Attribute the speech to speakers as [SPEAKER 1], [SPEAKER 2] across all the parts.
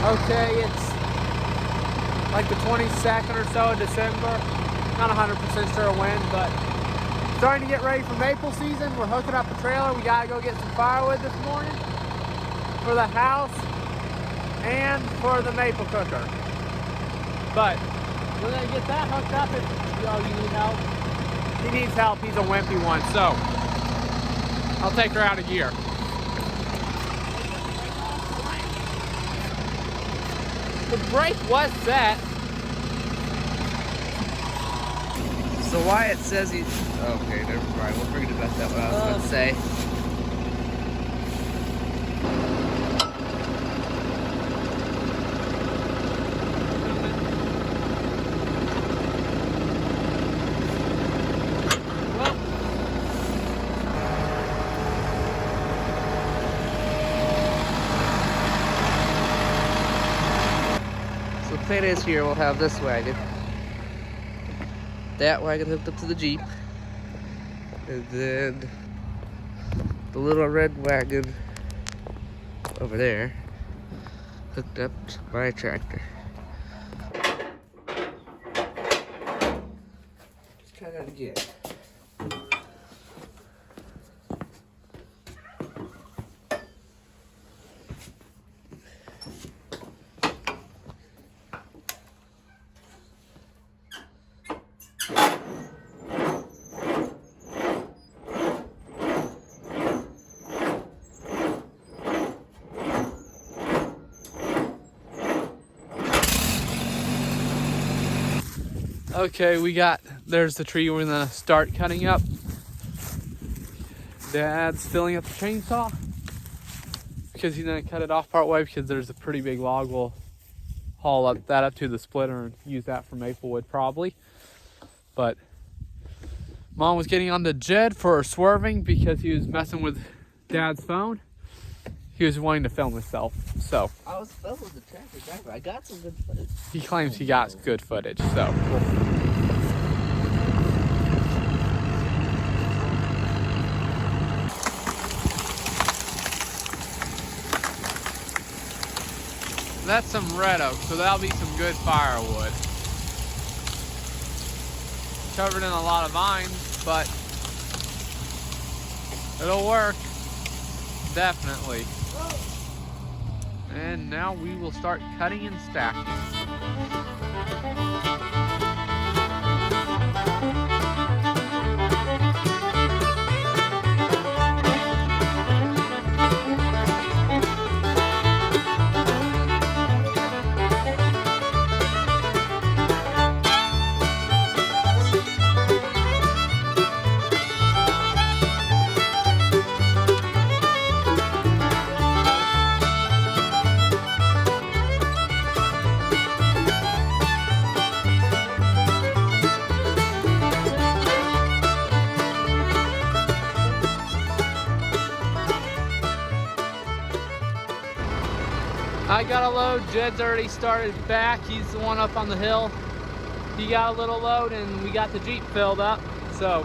[SPEAKER 1] Okay, it's like the 22nd or so of December. Not 100% sure when, but starting to get ready for maple season. We're hooking up a trailer. We gotta go get some firewood this morning for the house and for the maple cooker. But we're gonna get that hooked up. If you need help, he needs help. He's a wimpy one, so I'll take her out of gear. The brake was set.
[SPEAKER 2] So Wyatt says he... Okay, never mind. We'll forget about that, what I was going to say. So the plan is here, we'll have this wagon. That wagon hooked up to the Jeep, and then the little red wagon over there hooked up to my tractor. Let's try that again.
[SPEAKER 1] Okay, there's the tree we're gonna start cutting up. Dad's filling up the chainsaw because he's gonna cut it off part way because there's a pretty big log. We'll haul that up to the splitter and use that for maple wood probably. But Mom was getting on the Jed for swerving because he was messing with Dad's phone. He was wanting to film himself, so.
[SPEAKER 2] I was filming the tractor driver. I got some good footage.
[SPEAKER 1] He claims he got good footage, so. That's some red oak, so that'll be some good firewood. Covered in a lot of vines, but it'll work, definitely. And now we will start cutting and stacking. I got a load. Jed's already started back. He's the one up on the hill. He got a little load and we got the Jeep filled up. So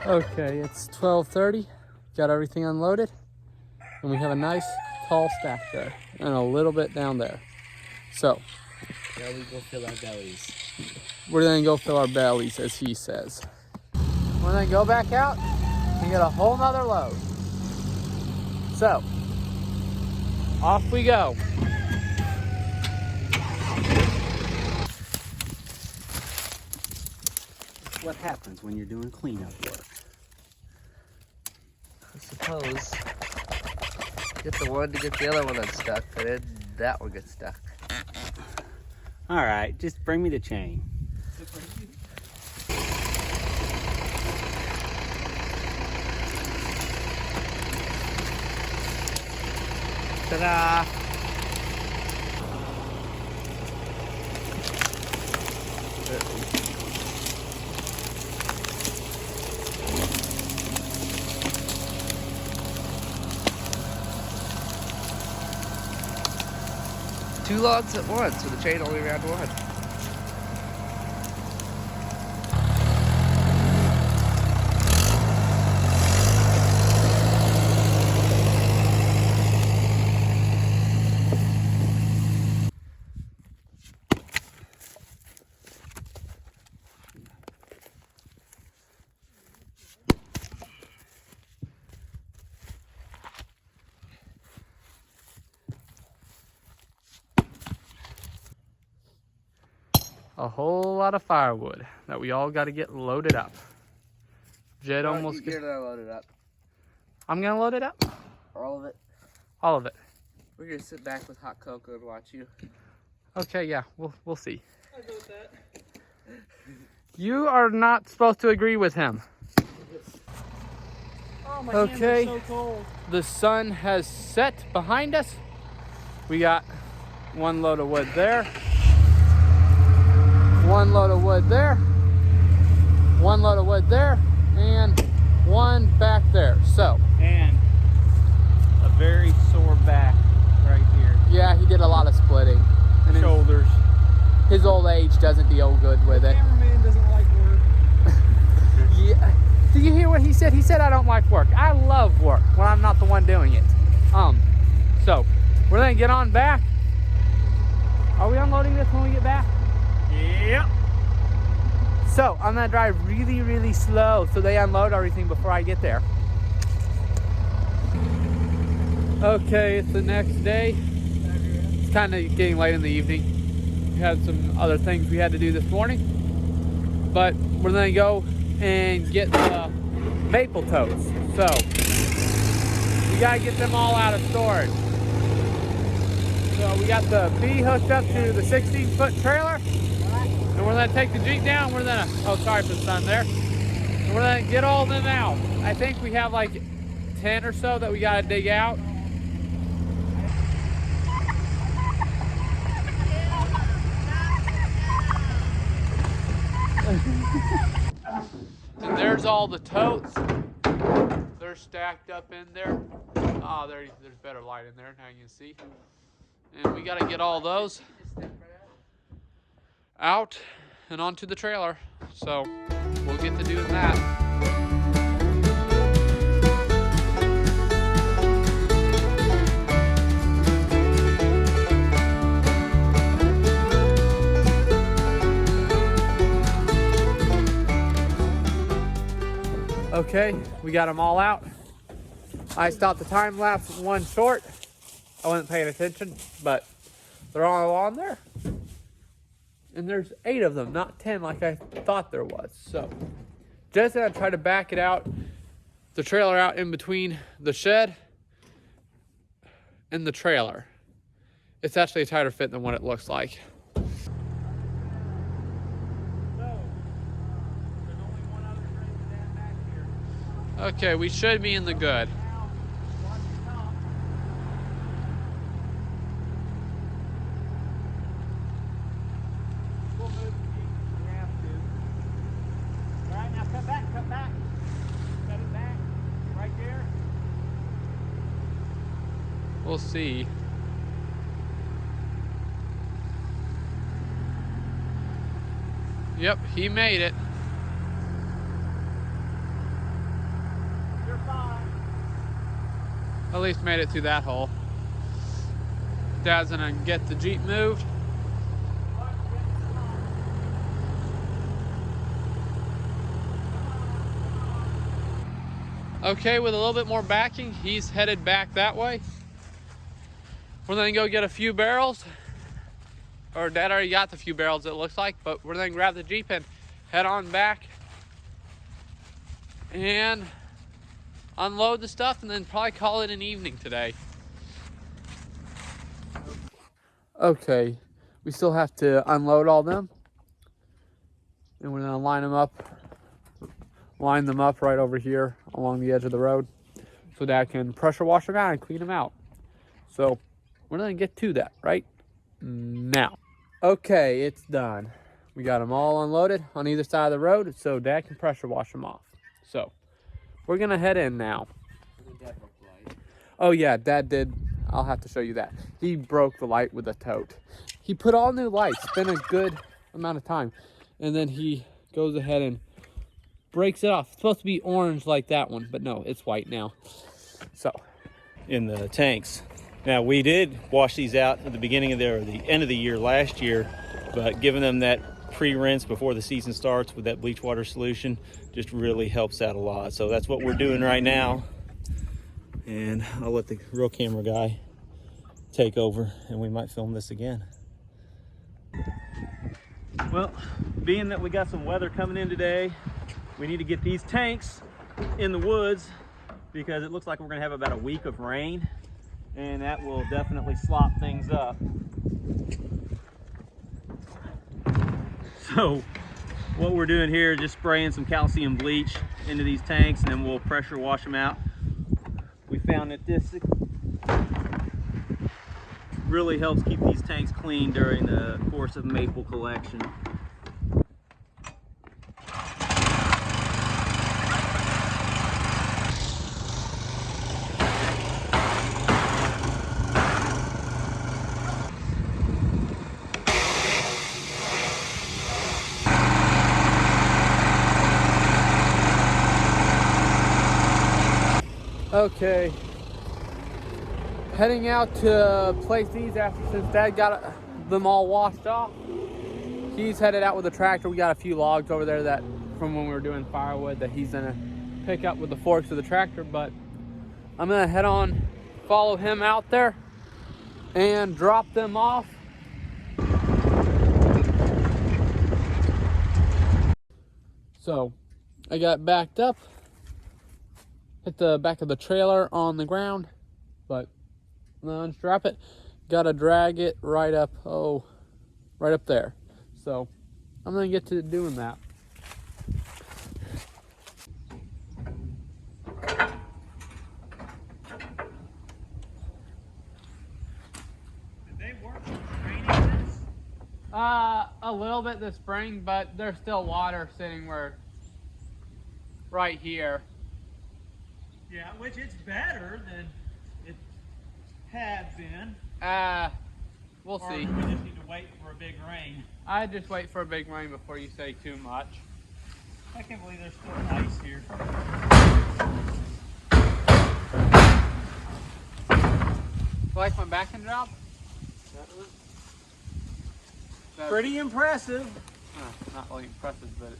[SPEAKER 1] okay, it's 12:30. Got everything unloaded. And we have a nice tall stack there. And a little bit down there. So.
[SPEAKER 2] Now we go fill our bellies.
[SPEAKER 1] We're gonna go fill our bellies, as he says. We're gonna go back out and get a whole nother load. So, off we go.
[SPEAKER 3] What happens when you're doing cleanup work?
[SPEAKER 2] suppose, get the one to get the other one unstuck, and then that one gets stuck.
[SPEAKER 3] All right, just bring me the chain.
[SPEAKER 2] Ta-da! 2 logs at once, so the chain only ran one.
[SPEAKER 1] A whole lot of firewood that we all got to get loaded up. Jed
[SPEAKER 2] No,
[SPEAKER 1] almost
[SPEAKER 2] you're gonna load it up.
[SPEAKER 1] I'm gonna load it up.
[SPEAKER 2] All of it.
[SPEAKER 1] All of it.
[SPEAKER 2] We're gonna sit back with hot cocoa and watch you.
[SPEAKER 1] Okay, yeah, we'll see.
[SPEAKER 3] I'll go with that.
[SPEAKER 1] You are not supposed to agree with him.
[SPEAKER 3] Oh, my
[SPEAKER 1] Okay.
[SPEAKER 3] hands are so cold.
[SPEAKER 1] The sun has set behind us. We got 1 load of wood there. 1 load of wood there. 1 load of wood there. And 1 back there. So,
[SPEAKER 3] And a very sore back right here.
[SPEAKER 1] yeah, he did a lot of splitting. And
[SPEAKER 3] Shoulders.
[SPEAKER 1] his old age doesn't deal good with it.
[SPEAKER 3] Cameraman doesn't like work.
[SPEAKER 1] Yeah. Did you hear what he said? He said, I don't like work. I love work when I'm not the one doing it. So we're gonna get on back. Are we unloading this when we get back?
[SPEAKER 3] Yep.
[SPEAKER 1] So I'm gonna drive really, really slow so they unload everything before I get there. Okay, it's the next day. It's kind of getting late in the evening. We had some other things we had to do this morning. But we're gonna go and get the maple totes. So we gotta get them all out of storage. So we got the B hooked up to the 16-foot trailer. And we're gonna take the Jeep down. We're gonna, oh, sorry for the sun there. And we're gonna get all of them out. I think we have like 10 or so that we gotta dig out. And there's all the totes. They're stacked up in there. Oh, there's better light in there, now you can see. And we gotta get all those out and onto the trailer. So we'll get to doing that. Okay, we got them all out. I stopped the time lapse 1 short. I wasn't paying attention, but they're all on there. And there's 8 of them, not 10 like I thought there was. So just gonna try to back it out, the trailer out in between the shed and the trailer. It's actually a tighter fit than what it looks like. Okay, we should be in the good. We'll see. Yep, he made it.
[SPEAKER 3] You're fine.
[SPEAKER 1] At least made it through that hole. Dad's gonna get the Jeep moved. Okay, with a little bit more backing, he's headed back that way. We're gonna go get a few barrels. Or Dad already got the few barrels, it looks like, but we're gonna grab the Jeep and head on back and unload the stuff, and then probably call it an evening today. Okay, we still have to unload all them. And we're gonna line them up right over here along the edge of the road so Dad can pressure wash them out and clean them out. So we're gonna get to that right now. Okay, it's done. We got them all unloaded on either side of the road so Dad can pressure wash them off. So we're gonna head in now. Oh yeah, Dad did. I'll have to show you that. He broke the light with a tote. He put all new lights. It's been a good amount of time. And then he goes ahead and breaks it off. It's supposed to be orange like that one, but no, it's white now. So,
[SPEAKER 3] In the tanks. Now, we did wash these out at the beginning of the end of the year last year, but giving them that pre-rinse before the season starts with that bleach water solution just really helps out a lot. So that's what we're doing right now. And I'll let the real camera guy take over and we might film this again. Well, being that we got some weather coming in today, we need to get these tanks in the woods because it looks like we're gonna have about a week of rain, and that will definitely slop things up. So what we're doing here is just spraying some calcium bleach into these tanks, and then we'll pressure wash them out. We found that this really helps keep these tanks clean during the course of maple collection.
[SPEAKER 1] okay. Heading out to place these after, since Dad got them all washed off. He's headed out with the tractor. We got a few logs over there that from when we were doing firewood that he's gonna pick up with the forks of the tractor, but I'm gonna head on, follow him out there and drop them off. So I got backed up, hit the back of the trailer on the ground, but unstrap it, gotta drag it right up, right up there. So I'm gonna get to doing that.
[SPEAKER 3] Did they work on draining this?
[SPEAKER 1] A little bit this spring, but there's still water sitting right here.
[SPEAKER 3] Yeah, which it's better than it had been.
[SPEAKER 1] We'll
[SPEAKER 3] Or
[SPEAKER 1] see.
[SPEAKER 3] we just need to wait for a big rain.
[SPEAKER 1] I just wait for a big rain before you say too much.
[SPEAKER 3] I can't believe there's still ice here.
[SPEAKER 1] Like my backing drop?
[SPEAKER 3] Pretty impressive.
[SPEAKER 1] Not really impressive, but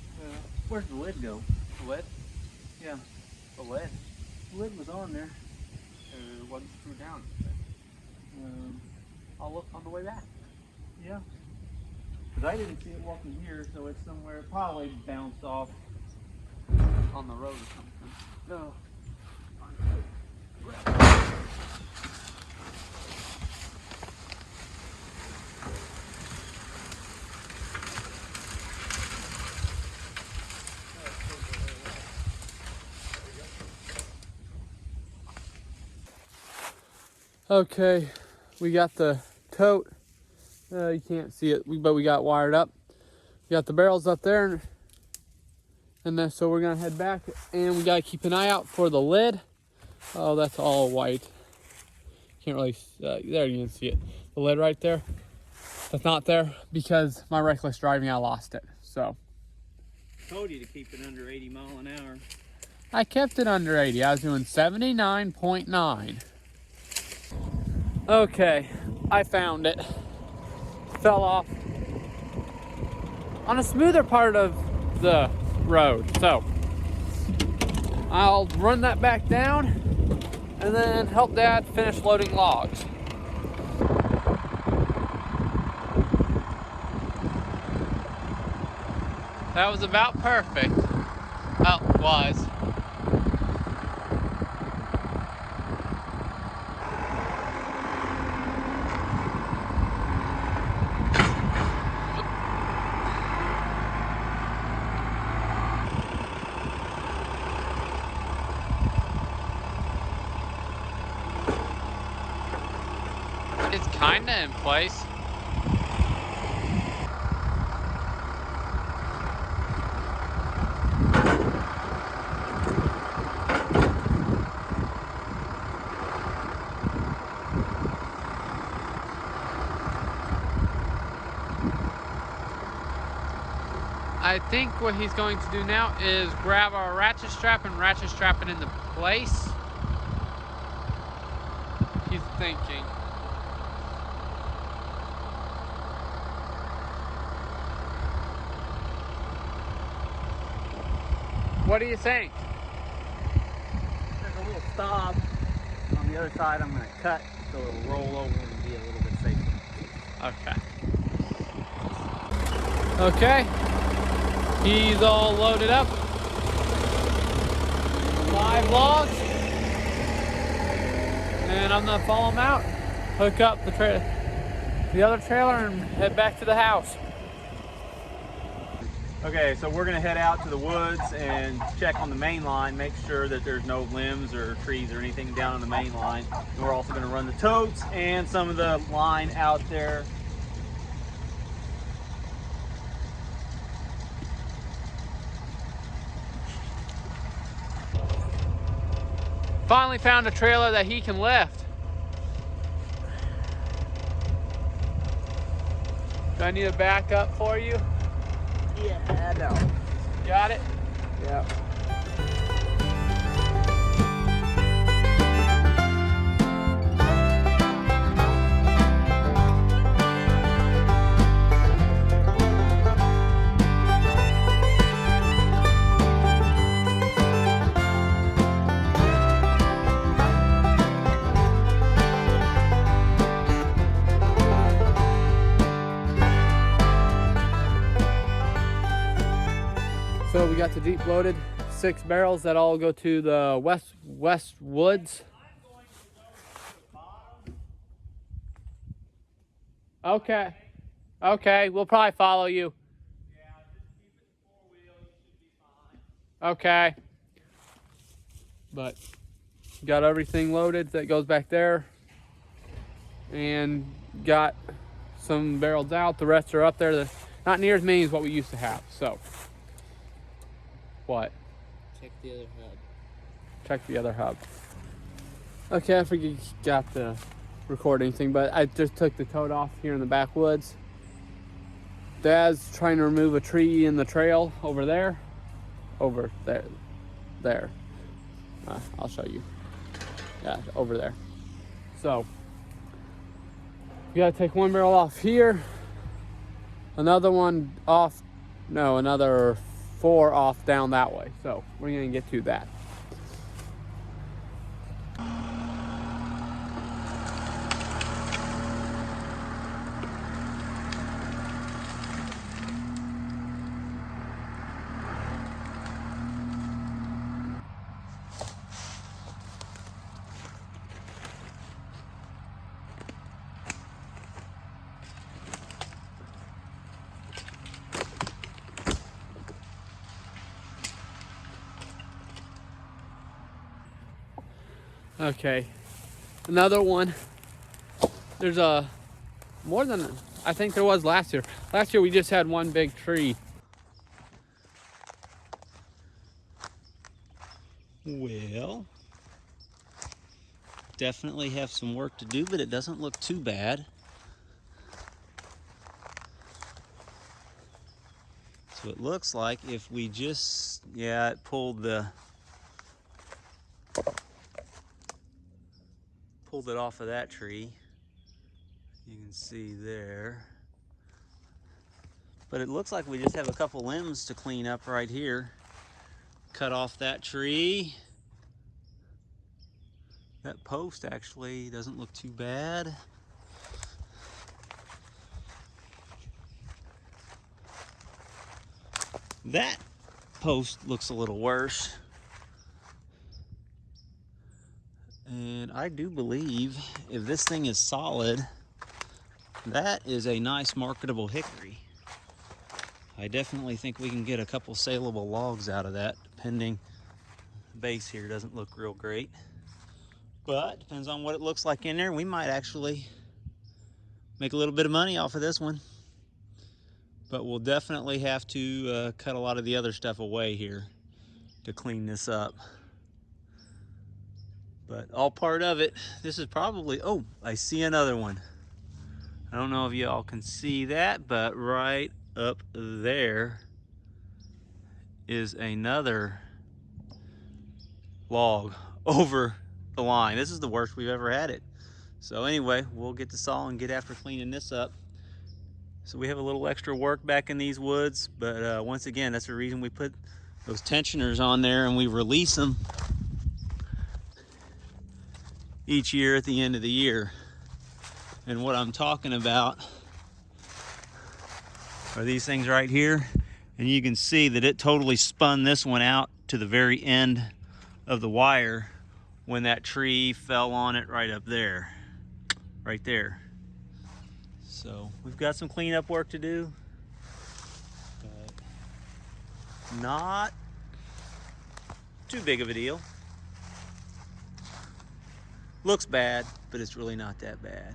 [SPEAKER 3] Where's the lid go?
[SPEAKER 1] the lid?
[SPEAKER 3] Yeah,
[SPEAKER 1] The lid?
[SPEAKER 3] the lid was on there.
[SPEAKER 1] It wasn't screwed down. I'll look on the way back.
[SPEAKER 3] Yeah. Because I didn't see it walking here, so it's somewhere, probably bounced off.
[SPEAKER 1] On the road or something.
[SPEAKER 3] No.
[SPEAKER 1] Okay, we got the tote. You can't see it, but we got wired up. We got the barrels up there, and then so we're gonna head back, and we gotta keep an eye out for the lid. Oh, that's all white. Can't really. There you can see it. The lid right there. That's not there because my reckless driving, I lost it. So
[SPEAKER 3] Told you to keep it under 80 mile an hour.
[SPEAKER 1] I kept it under 80. I was doing 79.9. Okay, I found it. Fell off on a smoother part of the road. So I'll run that back down and then help Dad finish loading logs. That was about perfect. Well, it was. kinda in place. I think what he's going to do now is grab our ratchet strap and ratchet strap it into place. He's thinking. What do you think?
[SPEAKER 3] There's a little stop on the other side. I'm going to cut so it'll roll over and be a little bit safer.
[SPEAKER 1] Okay. Okay. He's all loaded up. 5 logs. And I'm gonna follow him out, hook up the other trailer and head back to the house.
[SPEAKER 3] Okay, so we're gonna head out to the woods and check on the main line, make sure that there's no limbs or trees or anything down on the main line. And we're also gonna run the totes and some of the line out there.
[SPEAKER 1] Finally found a trailer that he can lift. Do I need a backup for you?
[SPEAKER 3] Yeah, no.
[SPEAKER 1] Got it?
[SPEAKER 3] Yeah.
[SPEAKER 1] So we got the Jeep loaded, 6 barrels that all go to the West Woods. Okay. Okay, we'll probably follow you.
[SPEAKER 3] Yeah, just keep it 4 wheels, should be fine.
[SPEAKER 1] Okay. But got everything loaded that goes back there. And got some barrels out. The rest are up there. They're not near as many as what we used to have. So, what?
[SPEAKER 2] Check the other hub.
[SPEAKER 1] Check the other hub. Okay, I forgot to record anything, but I just took the tote off here in the backwoods. Dad's trying to remove a tree in the trail over there. Over there. There. I'll show you. Yeah, over there. So, you gotta take 1 barrel off here. Another one off. No, another 4 off down that way. So, we're gonna get to that. Okay, another one. There's more than I think there was last year. Last year we just had one big tree.
[SPEAKER 3] Well, definitely have some work to do, but it doesn't look too bad. So it looks like if we just, yeah, it pulled it off of that tree. You can see there. But it looks like we just have a couple limbs to clean up right here. Cut off that tree. That post actually doesn't look too bad. That post looks a little worse. And I do believe if this thing is solid, that is a nice marketable hickory. I definitely think we can get a couple saleable logs out of that, depending. The base here doesn't look real great, but depends on what it looks like in there. We might actually make a little bit of money off of this one. But we'll definitely have to cut a lot of the other stuff away here to clean this up. But all part of it. This is probably, oh, I see another one. I don't know if y'all can see that, but right up there is another log over the line. This is the worst we've ever had it. So anyway, we'll get the saw and get after cleaning this up. So we have a little extra work back in these woods, but once again, that's the reason we put those tensioners on there and we release them each year at the end of the year. And what I'm talking about are these things right here. And you can see that it totally spun this one out to the very end of the wire when that tree fell on it right up there, right there. So we've got some cleanup work to do, but not too big of a deal. Looks bad, but it's really not that bad.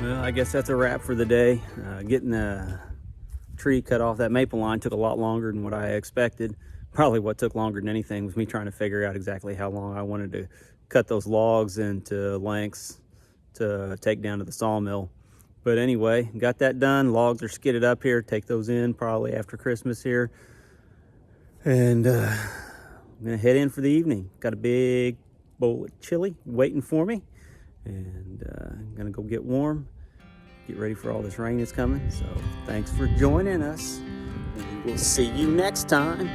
[SPEAKER 3] Well, I guess that's a wrap for the day. Getting the tree cut off that maple line took a lot longer than what I expected. Probably what took longer than anything was me trying to figure out exactly how long I wanted to cut those logs into lengths to take down to the sawmill. But anyway, got that done. Logs are skidded up here. Take those in probably after Christmas here. And I'm gonna head in for the evening. Got a big bowl of chili waiting for me. And I'm gonna go get warm, get ready for all this rain that's coming. So thanks for joining us. We'll see you next time.